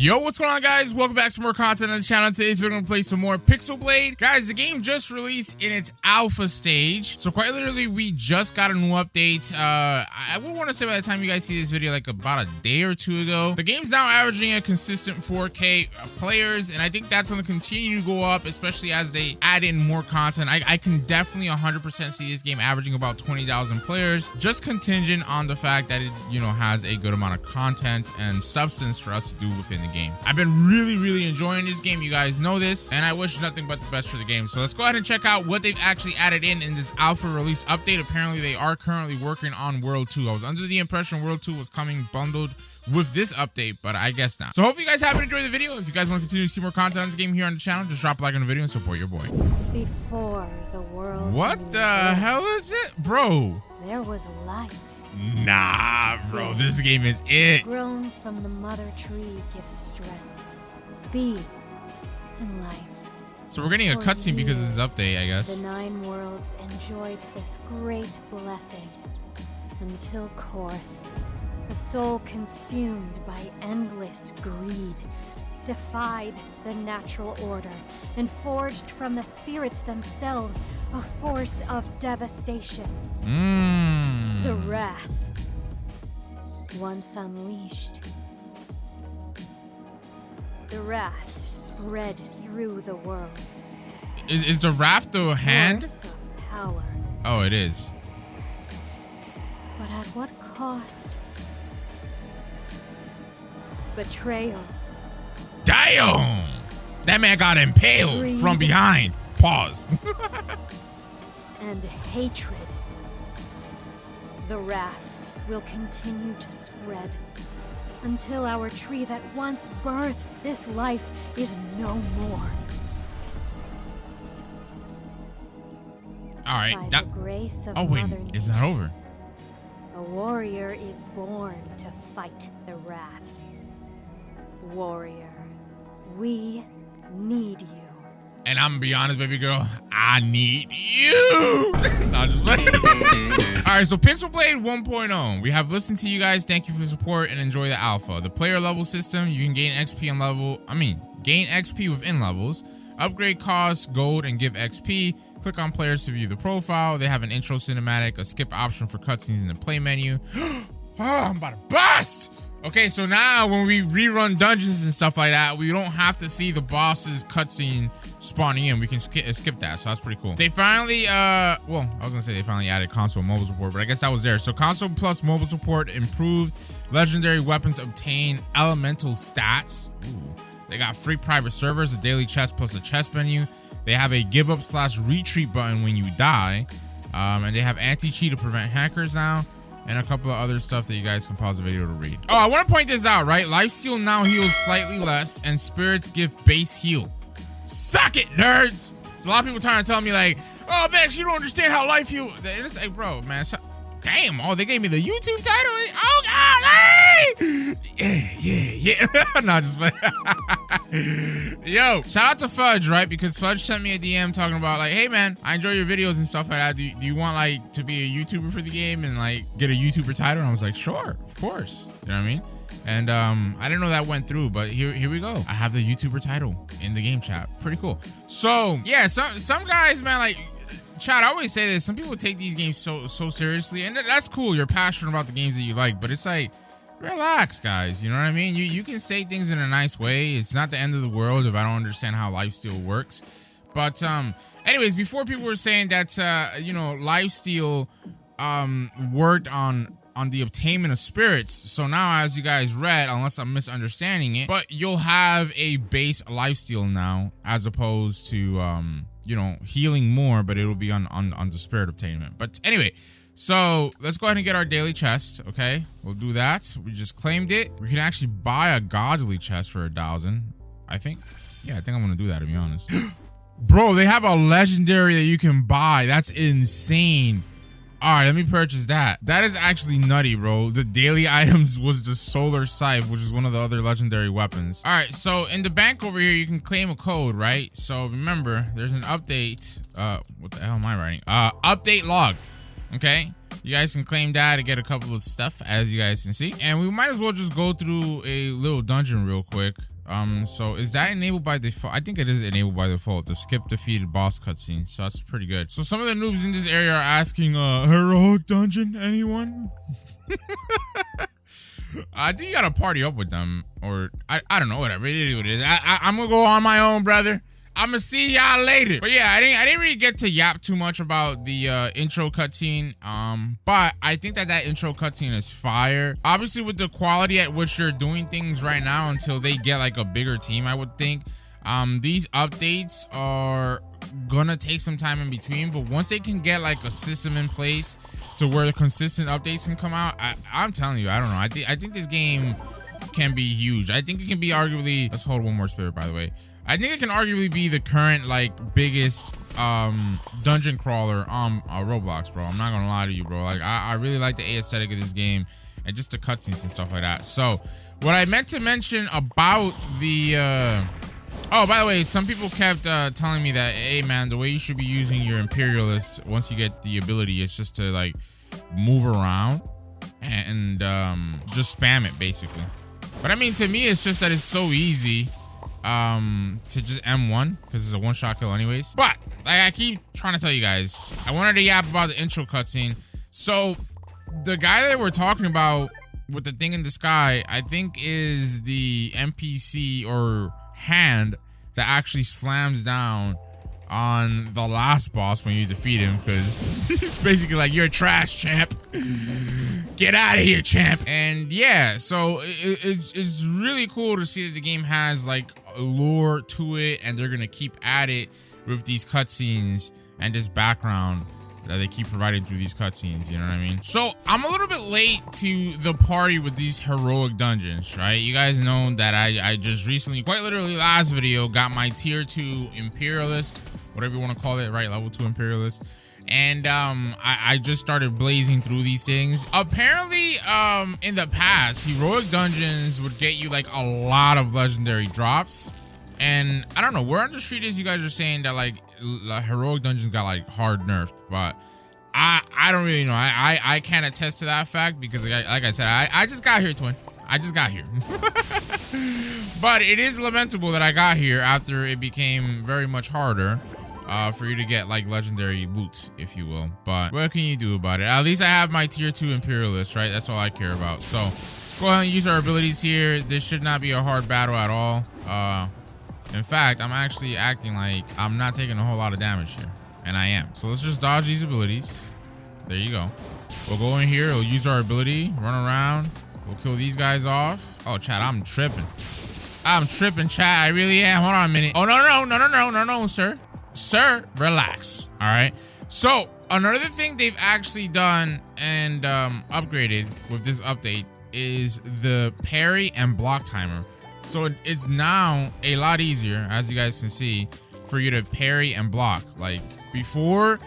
Yo, what's going on, guys? Welcome back to more content on the channel. Today's we're gonna play some more Pixelblade. Guys, the game just released in its alpha stage, so quite literally we just got a new update. I would want to say by the time you guys see this video, like about a day or two ago. The game's now averaging a consistent 4K players, and I think that's gonna continue to go up, especially as they add in more content. I can definitely 100% see this game averaging about 20,000 players, just contingent on the fact that it, you know, has a good amount of content and substance for us to do within the game. I've been really enjoying this game, you guys know this, and I wish nothing but the best for the game. So let's go ahead and check out what they've actually added in this alpha release update. Apparently they are currently working on World 2. I was under the impression World 2 was coming bundled with this update, but I guess not. So hopefully you guys have enjoyed the video. If you guys want to continue to see more content on this game here on the channel, just drop a like on the video and support your boy. Before the world. What the hell is it, bro? There was light. Nah, bro, this game is it. Grown from the mother tree gives strength, speed, and life. So we're getting a cutscene because of this update, I guess. The 9 worlds enjoyed this great blessing until Korth, a soul consumed by endless greed, defied the natural order and forged from the spirits themselves a force of devastation. The wrath, once unleashed, the wrath spread through the worlds. Is the wrath the hand? Source of power. Oh, it is. But at what cost? Betrayal. Damn! That man got impaled from behind. Pause. And hatred. The wrath will continue to spread until our tree that once birthed this life is no more. All right. By the grace of oh wait, Mother it's not over. A warrior is born to fight the wrath. Warrior, we need you. And I'm gonna be honest, baby girl, I need you. Not just like. All right, so Pixelblade 1.0. We have listened to you guys. Thank you for the support and enjoy the alpha. The player level system, you can gain XP and gain XP within levels. Upgrade costs, gold, and give XP. Click on players to view the profile. They have an intro cinematic, a skip option for cutscenes in the play menu. Oh, I'm about to bust. Okay, so now when we rerun dungeons and stuff like that, we don't have to see the boss's cutscene spawning in. We can skip that, so that's pretty cool. They finally, well, I was gonna say they finally added console and mobile support, but I guess that was there. So console plus mobile support improved. Legendary weapons obtain elemental stats. Ooh. They got free private servers, a daily chest plus a chest menu. They have a give up / retreat button when you die. And they have anti-cheat to prevent hackers now. And a couple of other stuff that you guys can pause the video to read. Oh, I want to point this out, right? Lifesteal now heals slightly less, and spirits give base heal. Suck it, nerds! There's a lot of people trying to tell me like, oh, Vex, you don't understand how life heal. It's like, bro, man, damn, oh, they gave me the YouTube title? Oh, golly! Yeah. No, just yo, shout out to Fudge, right? Because Fudge sent me a DM talking about like, hey man, I enjoy your videos and stuff like that. Do you want like to be a YouTuber for the game and like get a YouTuber title? And I was like, sure, of course. You know what I mean? And I didn't know that went through, but here we go. I have the YouTuber title in the game chat. Pretty cool. So yeah, some guys, man, like chat, I always say this, some people take these games so seriously, and that's cool. You're passionate about the games that you like, but it's like, relax, guys. You know what I mean? You can say things in a nice way. It's not the end of the world if I don't understand how lifesteal works. But anyways, before people were saying that you know, lifesteal worked on the obtainment of spirits. So now, as you guys read, unless I'm misunderstanding it, but you'll have a base lifesteal now, as opposed to you know, healing more, but it'll be on the spirit obtainment. But anyway, so let's go ahead and get our daily chest. Okay, we'll do that. We just claimed it. We can actually buy a godly chest for 1,000, I think. Yeah, I think I'm gonna do that, to be honest. Bro, they have a legendary that you can buy. That's insane. All right, let me purchase that. That is actually nutty, bro. The daily items was the solar scythe, which is one of the other legendary weapons. All right, so in the bank over here, you can claim a code, right? So remember, there's an update. What the hell am I writing? Update log. Okay, you guys can claim that to get a couple of stuff, as you guys can see. And we might as well just go through a little dungeon real quick. So is that enabled by default? I think it is enabled by default, the skip defeated boss cutscene. So that's pretty good. So some of the noobs in this area are asking, heroic dungeon, anyone? I think you gotta party up with them, or I don't know, whatever it is what it is. I'm gonna go on my own, brother. I'm gonna see y'all later. But yeah, I didn't really get to yap too much about the intro cutscene. But I think that intro cutscene is fire. Obviously, with the quality at which they're doing things right now, until they get like a bigger team, I would think. These updates are gonna take some time in between, but once they can get like a system in place to where consistent updates can come out, I'm telling you, I don't know. I think this game can be huge. I think it can be arguably. Let's hold one more spirit, by the way. I think it can arguably be the current like biggest dungeon crawler on Roblox, bro. I'm not gonna lie to you, bro. Like I really like the aesthetic of this game and just the cutscenes and stuff like that. So what I meant to mention about the oh, by the way, some people kept telling me that, hey man, the way you should be using your imperialist once you get the ability is just to like move around and just spam it basically. But I mean, to me, it's just that it's so easy to just M1 because it's a one-shot kill anyways. But like I keep trying to tell you guys, I wanted to yap about the intro cutscene. So the guy that we're talking about with the thing in the sky, I think is the NPC or hand that actually slams down on the last boss when you defeat him, because it's basically like, you're trash, champ. Get out of here, champ. And yeah, so it's really cool to see that the game has like lore to it, and they're gonna keep at it with these cutscenes and this background that they keep providing through these cutscenes, you know what I mean? So I'm a little bit late to the party with these heroic dungeons, right? You guys know that I just recently, quite literally last video, got my tier 2 imperialist, whatever you want to call it, right? Level 2 imperialist. And I just started blazing through these things. Apparently, in the past, heroic dungeons would get you like a lot of legendary drops. And I don't know, where on the street is you guys are saying that like heroic dungeons got like hard nerfed, but I don't really know. I can't attest to that fact because like I said, I just got here, twin. I just got here. But it is lamentable that I got here after it became very much harder for you to get like legendary loot, if you will. But what can you do about it? At least I have my tier 2 imperialist, right? That's all I care about. So go ahead and use our abilities here. This should not be a hard battle at all. In fact, I'm actually acting like I'm not taking a whole lot of damage here, and I am. So let's just dodge these abilities. There you go. We'll go in here, we'll use our ability, run around, we'll kill these guys off. Oh, chat, I'm tripping. I'm tripping, chat. I really am. Hold on a minute. Oh, no, sir. Sir, relax. All right. So another thing they've actually done and upgraded with this update is the parry and block timer. So it's now a lot easier, as you guys can see, for you to parry and block. Like before,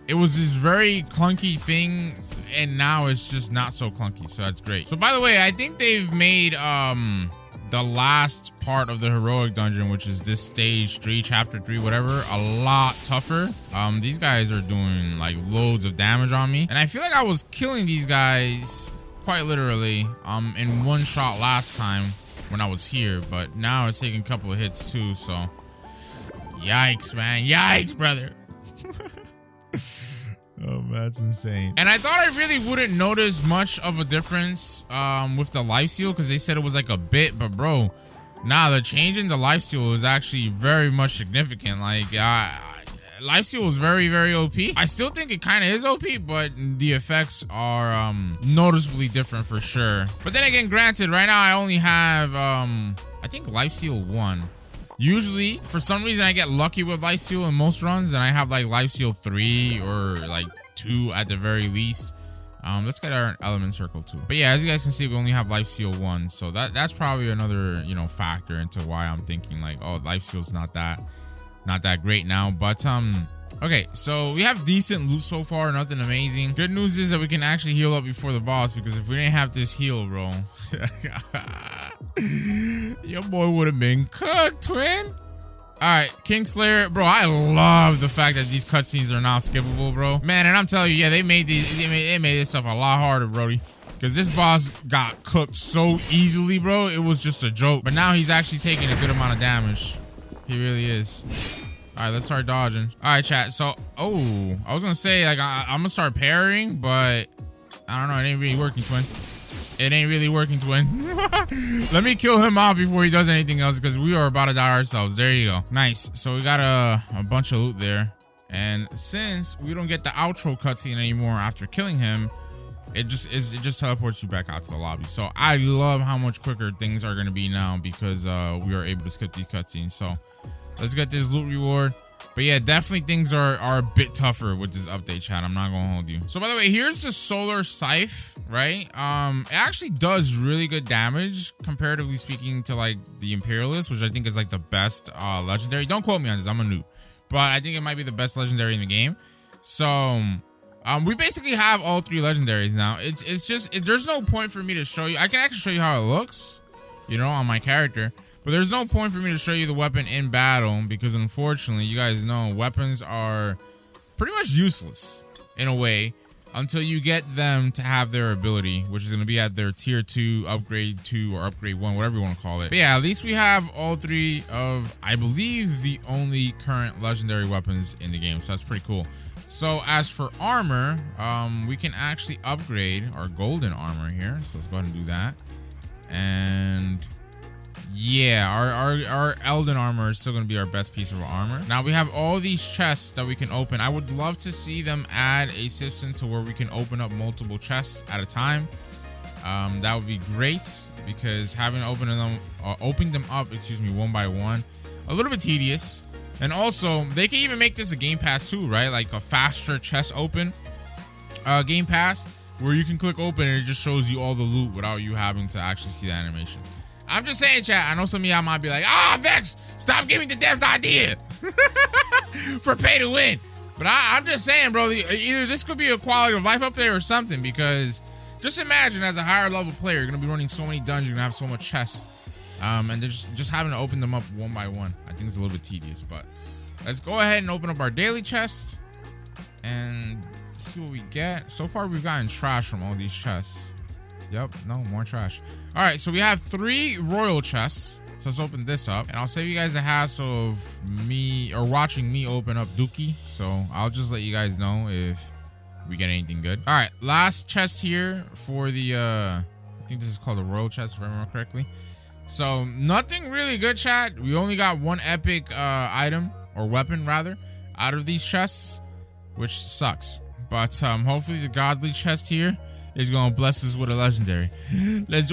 it was this very clunky thing, and now it's just not so clunky. So that's great. So by the way, I think they've made the last part of the heroic dungeon, which is this stage 3, chapter 3, whatever, a lot tougher. These guys are doing like loads of damage on me, and I feel like I was killing these guys quite literally in one shot last time when I was here, but now it's taking a couple of hits too. So yikes, man. Yikes, brother. Oh, that's insane. And I thought I really wouldn't notice much of a difference with the lifesteal, because they said it was like a bit, but bro, nah, the change in the lifesteal is actually very much significant. Like lifesteal was very, very OP. I still think it kind of is OP, but the effects are noticeably different for sure. But then again, granted, right now I only have I think lifesteal 1. Usually, for some reason, I get lucky with lifesteal in most runs, and I have like lifesteal 3 or like 2 at the very least. Let's get our element circle too. But yeah, as you guys can see, we only have lifesteal 1, so that's probably another, you know, factor into why I'm thinking like, oh, lifesteal's not that great now. But okay, so we have decent loot so far, nothing amazing. Good news is that we can actually heal up before the boss, because if we didn't have this heal, bro, your boy would have been cooked, twin. All right, Kingslayer, bro, I love the fact that these cutscenes are now skippable, bro. Man, and I'm telling you, yeah, they made this stuff a lot harder, brody. because this boss got cooked so easily, bro. It was just a joke. But now he's actually taking a good amount of damage. He really is. All right, let's start dodging. All right, chat. So, oh, I was gonna say like I'm gonna start parrying, but I don't know. It ain't really working, twin. It ain't really working, twin. Let me kill him off before he does anything else, because we are about to die ourselves. There you go. Nice. So we got a bunch of loot there. And since we don't get the outro cutscene anymore after killing him, it just teleports you back out to the lobby. So I love how much quicker things are going to be now, because we are able to skip these cutscenes. So let's get this loot reward. But yeah, definitely things are a bit tougher with this update, chat. I'm not gonna hold you. So by the way, here's the solar scythe, right? It actually does really good damage, comparatively speaking, to like the Imperialist, which I think is like the best legendary. Don't quote me on this, I'm a noob, but I think it might be the best legendary in the game. So we basically have all 3 legendaries now. It's just there's no point for me to show you. I can actually show you how it looks, you know, on my character. But there's no point for me to show you the weapon in battle, because unfortunately, you guys know weapons are pretty much useless in a way until you get them to have their ability, which is going to be at their tier 2, upgrade 2, or upgrade 1, whatever you want to call it. But yeah, at least we have all 3 of, I believe, the only current legendary weapons in the game. So that's pretty cool. So as for armor, we can actually upgrade our golden armor here. So let's go ahead and do that. And yeah, our Elden armor is still going to be our best piece of armor. Now we have all these chests that we can open. I would love to see them add a system to where we can open up multiple chests at a time. That would be great, because having to opening them up, excuse me, one by one, a little bit tedious. And also, they can even make this a Game Pass too, right? Like a faster chest open Game Pass, where you can click open and it just shows you all the loot without you having to actually see the animation. I'm just saying, chat. I know some of y'all might be like, Vex, stop giving the devs idea for pay to win. But I'm just saying, bro, either this could be a quality of life up there or something, because just imagine as a higher level player, you're going to be running so many dungeons, you're going to have so much chests, and just having to open them up one by one. I think it's a little bit tedious, but let's go ahead and open up our daily chest and see what we get. So far, we've gotten trash from all these chests. Yep, no more trash. All right, so we have 3 royal chests. So let's open this up, and I'll save you guys the hassle of me or watching me open up Dookie. So I'll just let you guys know if we get anything good. All right, last chest here for the I think this is called the royal chest, if I remember correctly. So nothing really good, chat. We only got 1 epic item, or weapon rather, out of these chests, which sucks. But hopefully the godly chest here is gonna bless us with a legendary. Let's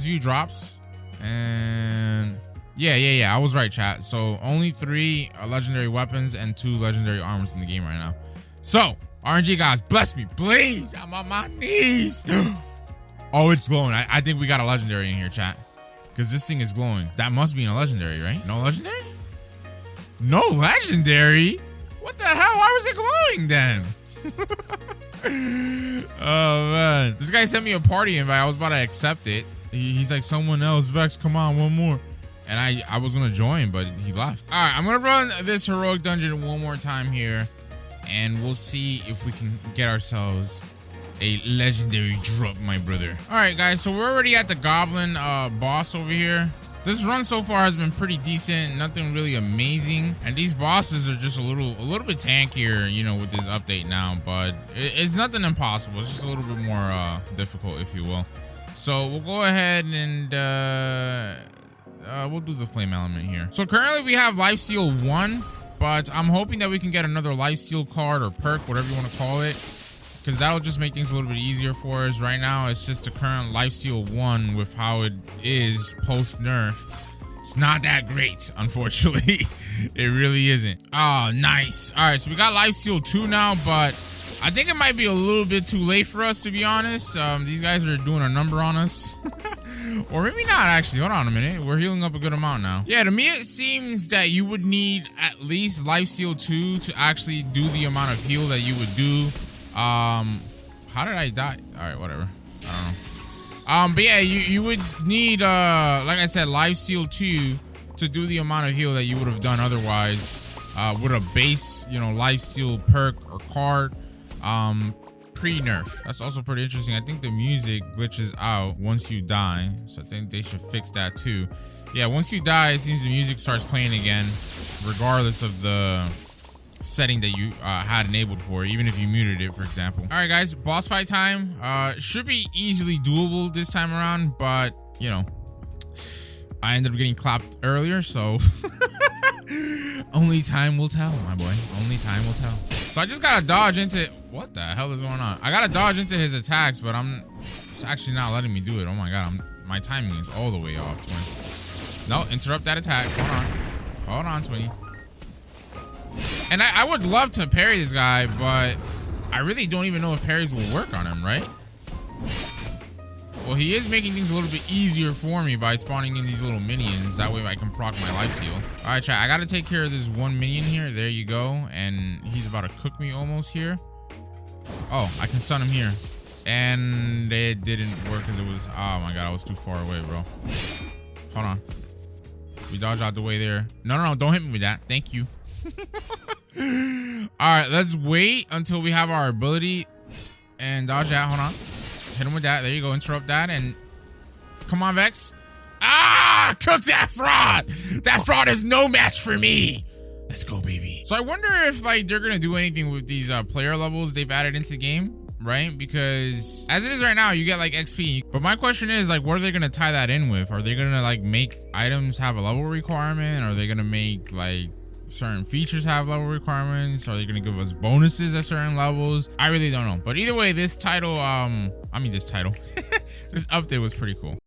view drops. And yeah, I was right, chat. So only 3 legendary weapons and 2 legendary armors in the game right now. So RNG guys, bless me, please. I'm on my knees. Oh, it's glowing. I think we got a legendary in here, chat, because this thing is glowing. That must be a legendary, right? No legendary? No legendary? What the hell? Why was it glowing then? Oh man, this guy sent me a party invite. I was about to accept it. He's like, someone else, Vex, come on, one more. And I was gonna join, but he left. All right, I'm gonna run this heroic dungeon one more time here, and we'll see if we can get ourselves a legendary drop, my brother. All right, guys, so we're already at the goblin boss over here. This run so far has been pretty decent, nothing really amazing, and these bosses are just a little bit tankier, you know, with this update now. But it's nothing impossible. It's just a little bit more difficult, if you will. So we'll go ahead and we'll do the flame element here. So currently we have lifesteal 1, but I'm hoping that we can get another lifesteal card or perk, whatever you want to call it, because that'll just make things a little bit easier for us. Right now it's just a current lifesteal 1 with how it is post nerf. It's not that great, unfortunately. It really isn't. Oh, nice. All right, so we got lifesteal 2 now, but I think it might be a little bit too late for us, to be honest. These guys are doing a number on us. Or maybe not, actually. Hold on a minute. We're healing up a good amount now. Yeah, to me, it seems that you would need at least lifesteal 2 to actually do the amount of heal that you would do. How did I die? All right, whatever. I don't know. But yeah, you would need, like I said, lifesteal 2 to do the amount of heal that you would have done otherwise, with a base, you know, lifesteal perk or card. pre-nerf. That's also pretty interesting. I think the music glitches out once you die, so I think they should fix that too. Yeah, once you die, it seems the music starts playing again, regardless of the setting that you had enabled for, even if you muted it, for example. All right, guys, boss fight time. Should be easily doable this time around, but you know, I ended up getting clapped earlier, so only time will tell, my boy. Only time will tell. So I just gotta dodge into, what the hell is going on? I gotta dodge into his attacks, but it's actually not letting me do it. Oh my god, my timing is all the way off, twin. No, interrupt that attack. Hold on, Twinny. And I would love to parry this guy, but I really don't even know if parries will work on him, right? Well, he is making things a little bit easier for me by spawning in these little minions. That way I can proc my lifesteal. All right, chat, I gotta take care of this one minion here. There you go. And he's about to cook me almost here. Oh, I can stun him here. And it didn't work because it was, oh my god, I was too far away, bro. Hold on. We dodge out the way there. No, don't hit me with that. Thank you. All right, let's wait until we have our ability and dodge that. Hold on. Hit him with that. There you go. Interrupt that and come on, Vex. Ah, cook that fraud. That fraud is no match for me. Let's go, baby. So I wonder if like they're gonna do anything with these player levels they've added into the game, right? Because as it is right now, you get like XP. But my question is like, what are they gonna tie that in with? Are they gonna like make items have a level requirement? Are they gonna make like certain features have level requirements? Are they gonna give us bonuses at certain levels? I really don't know. But either way, this title, this update was pretty cool.